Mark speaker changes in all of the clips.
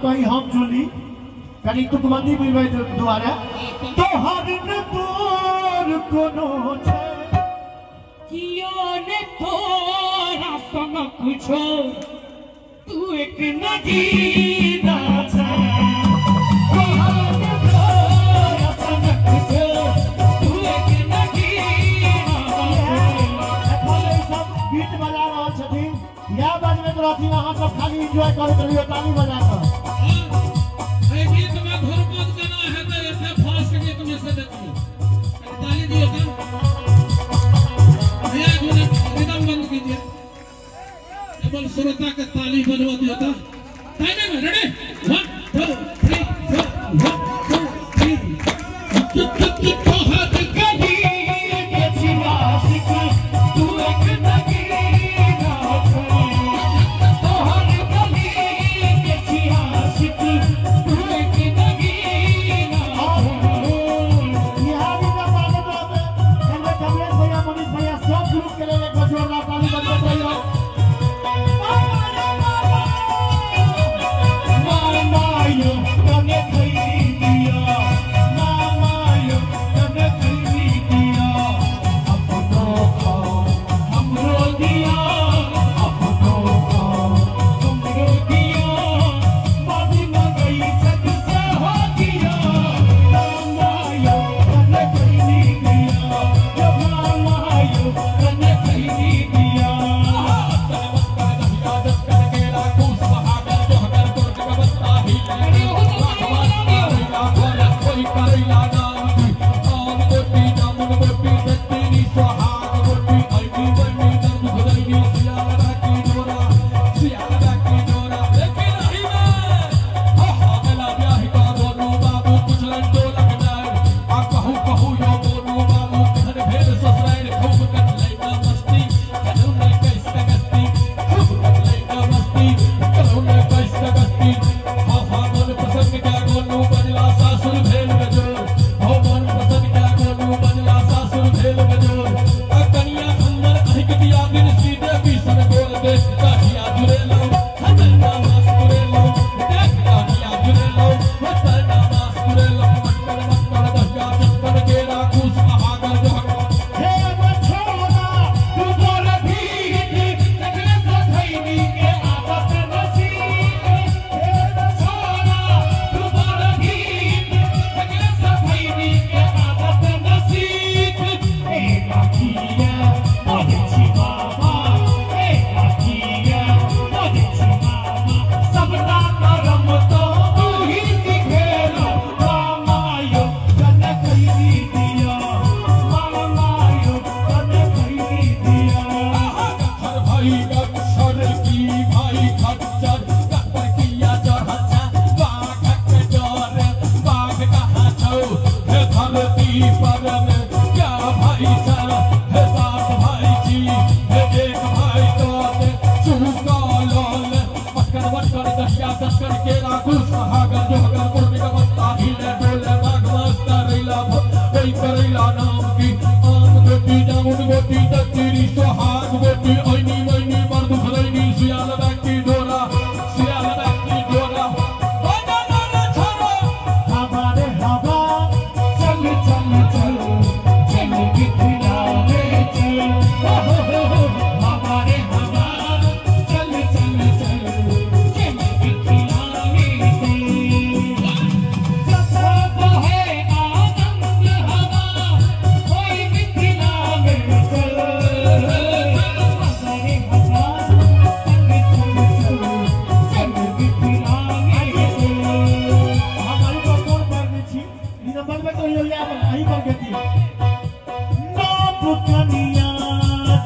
Speaker 1: कहीं हम चुली कहीं तुकबंदी मिलवे द्वारा तो हर न तोर कोनो छे
Speaker 2: कियो ने तोरा संग कुछो तू एक नगीना छे तो हर न तोरा संग कुछो तू एक नगीना छे।
Speaker 1: भले सब गीत बजा रहल छथिन या बजबैत रहथिन अहाँ सब खाली एंजॉय करैत रहियो ताली बजा के
Speaker 3: श्रोता के ताली बनवा दिया था टाइम में रेडी 1 2 3 4 1 2 3
Speaker 2: तो हाथ गली के चिरासिक तू एक नगीना छे तो हर गली के चिरासिक
Speaker 3: सुहागर जो हगर पूर्णिमा बत्ता हिले डोले बाग मस्ता रैला वही करैला नाम की आम गोटी जामुन गोटी दत्तीरी सुहाग गोटी ओइनी मैनी मर्द खलैनी सियाल बैठी डोरा बाजा नाना छोरा
Speaker 1: हमारे हवा
Speaker 2: चल चल चल चल दिखलावे चल हमारे हवा चल चल चल चल दिखलावे चल सब है आनंद हवा कोई दिखलावे चल हमारे हवा चल चल चल चल दिखलावे
Speaker 1: हमारी पर कौन करनी थी इन नंबर में तो ये यार यही कर देती नाप कनिया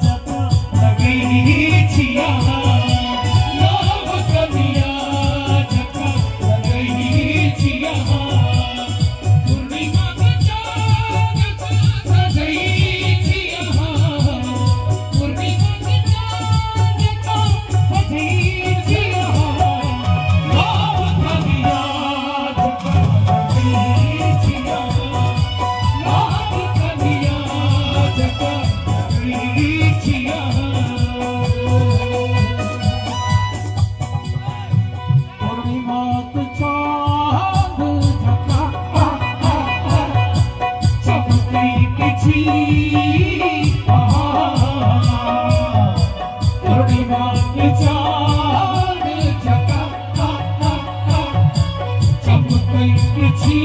Speaker 1: जका
Speaker 2: लगी छिया लोग कनिया जका लगी छिया पूर्णिमा का चांद सजई छिया पूर्णिमा का चांद सजई छिया लोग कनिया जका लगी छिया लोग कनिया जका लगी छिया पूर्णिमा का चांद जका चमकई छी पूर्णिमा का चांद जका चमकई छी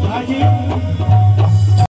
Speaker 1: हाजी